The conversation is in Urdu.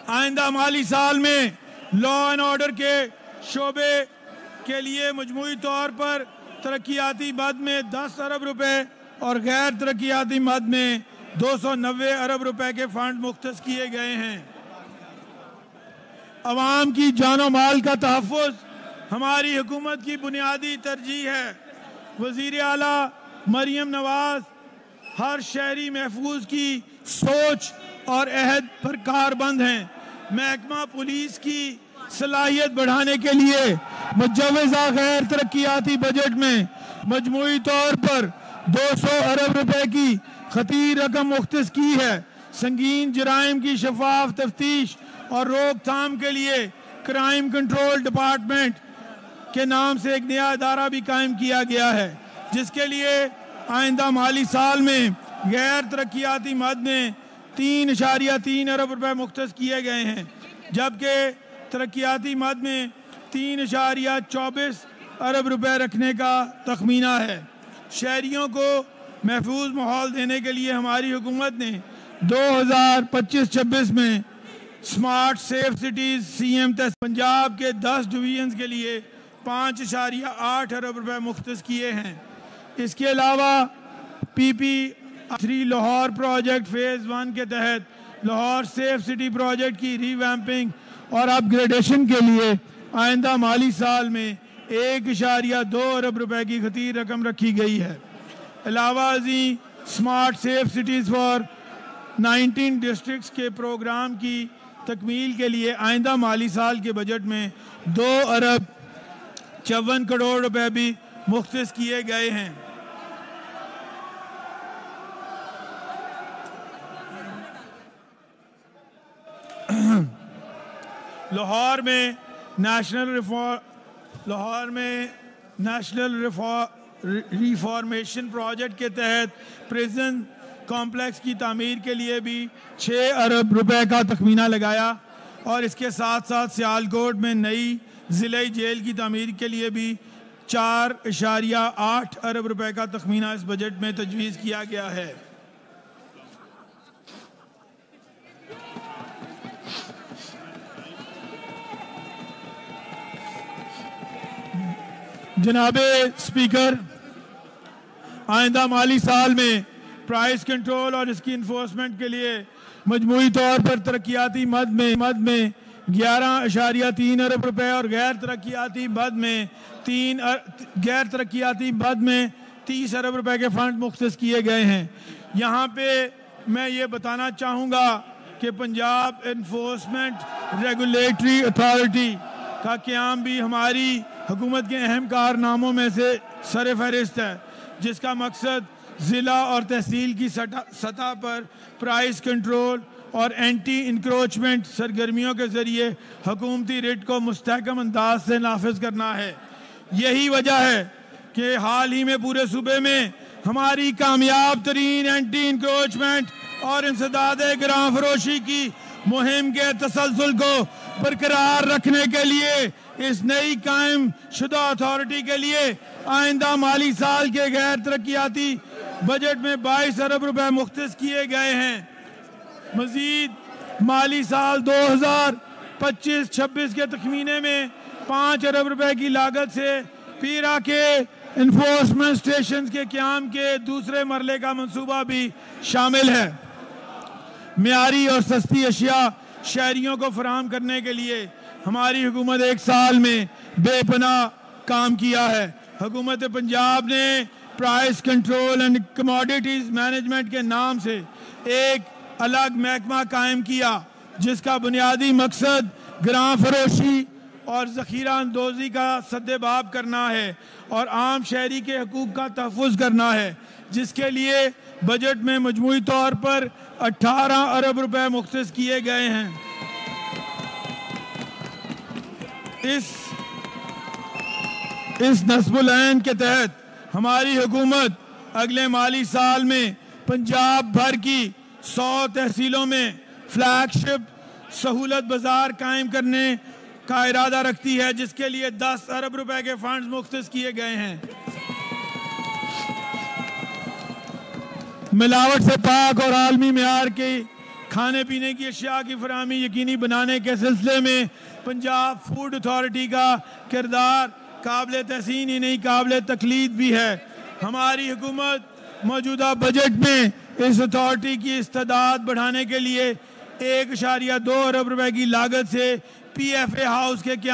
آئندہ مالی سال میں لا اینڈ آرڈر کے شعبے کے لیے مجموعی طور پر ترقیاتی مد میں 10 ارب روپے اور غیر ترقیاتی مد میں 290 ارب روپے کے فنڈ مختص کیے گئے ہیں۔ عوام کی جان و مال کا تحفظ ہماری حکومت کی بنیادی ترجیح ہے۔ وزیر اعلیٰ مریم نواز ہر شہری محفوظ کی سوچ اور عہد پر کاربند ہیں۔ محکمہ پولیس کی صلاحیت بڑھانے کے لیے مجوزہ غیر ترقیاتی بجٹ میں مجموعی طور پر 200 ارب روپے کی خطیر رقم مختص کی ہے۔ سنگین جرائم کی شفاف تفتیش اور روک تھام کے لیے کرائم کنٹرول ڈپارٹمنٹ کے نام سے ایک نیا ادارہ بھی قائم کیا گیا ہے، جس کے لیے آئندہ مالی سال میں غیر ترقیاتی مد میں 3.3 ارب روپے مختص کیے گئے ہیں، جبکہ ترقیاتی مد میں 3.24 ارب روپے رکھنے کا تخمینہ ہے۔ شہریوں کو محفوظ ماحول دینے کے لیے ہماری حکومت نے 2025-26 میں smart safe cities CM Punjab کے 10 ڈویژنز کے لیے 5.8 ارب روپے مختص کیے ہیں۔ اس کے علاوہ PP3 لاہور پروجیکٹ فیز 1 کے تحت لاہور سیف سٹی پروجیکٹ کی ری ویمپنگ اور اپ گریڈیشن کے لیے آئندہ مالی سال میں 1.2 ارب روپے کی خطیر رقم رکھی گئی ہے۔ علاوہ ازیں smart safe cities for 19 districts کے پروگرام کی تکمیل کے لیے آئندہ مالی سال کے بجٹ میں 2 ارب 54 کروڑ روپے بھی مختص کیے گئے ہیں۔ لاہور میں نیشنل ریفارمیشن پروجیکٹ کے تحت پریزن کمپلیکس کی تعمیر کے لیے بھی 6 ارب روپے کا تخمینہ لگایا، اور اس کے ساتھ ساتھ سیالکوٹ میں نئی ضلعی جیل کی تعمیر کے لیے بھی 4.8 ارب روپے کا تخمینہ اس بجٹ میں تجویز کیا گیا ہے۔ جناب اسپیکر، آئندہ مالی سال میں پرائس کنٹرول اور اس کی انفورسمنٹ کے لیے مجموعی طور پر ترقیاتی مد میں 11.3 ارب روپے اور غیر ترقیاتی مد میں 30 ارب روپے کے فنڈ مختص کیے گئے ہیں۔ یہاں پہ میں یہ بتانا چاہوں گا کہ پنجاب انفورسمنٹ ریگولیٹری اتھارٹی کا قیام بھی ہماری حکومت کے اہم کارناموں میں سے سر فہرست ہے، جس کا مقصد ضلع اور تحصیل کی سطح پر پرائس کنٹرول اور اینٹی انکروچمنٹ سرگرمیوں کے ذریعے حکومتی ریٹ کو مستحکم انداز سے نافذ کرنا ہے۔ یہی وجہ ہے کہ حال ہی میں پورے صوبے میں ہماری کامیاب ترین اینٹی انکروچمنٹ اور انسداد گراں فروشی کی مہم کے تسلسل کو برقرار رکھنے کے لیے اس نئی قائم شدہ اتھارٹی کے لیے آئندہ مالی سال کے غیر ترقیاتی بجٹ میں 22 ارب روپے مختص کیے گئے ہیں۔ مزید مالی سال 2025-26 کے تخمینے میں 5 ارب روپے کی لاگت سے پیرا کے انفورسمنٹ سٹیشنز کے قیام کے دوسرے مرحلے کا منصوبہ بھی شامل ہے۔ معیاری اور سستی اشیاء شہریوں کو فراہم کرنے کے لیے ہماری حکومت 1 سال میں بے پناہ کام کیا ہے۔ حکومت پنجاب نے price control and commodities management کے نام سے ایک الگ محکمہ قائم کیا، جس کا بنیادی مقصد گراں فروشی اور ذخیرہ اندوزی کا سدباب کرنا ہے اور عام شہری کے حقوق کا تحفظ کرنا ہے، جس کے لیے بجٹ میں مجموعی طور پر 18 ارب روپے مختص کیے گئے ہیں۔ اس نصب العین کے تحت ہماری حکومت اگلے مالی سال میں پنجاب بھر کی 100 تحصیلوں میں فلیگ شپ سہولت بازار قائم کرنے کا ارادہ رکھتی ہے، جس کے لیے 10 ارب روپے کے فنڈز مختص کیے گئے ہیں۔ ملاوٹ سے پاک اور عالمی معیار کی کھانے پینے کی اشیاء کی فراہمی یقینی بنانے کے سلسلے میں پنجاب فوڈ اتھارٹی کا کردار قابل تحسین ہی نہیں قابل تقلید بھی ہے۔ ہماری حکومت موجودہ بجٹ میں اس اتھارٹی کی استعداد بڑھانے کے لیے 1.2 ارب روپے کی لاگت سے پی ایف اے ہاؤس کے قیام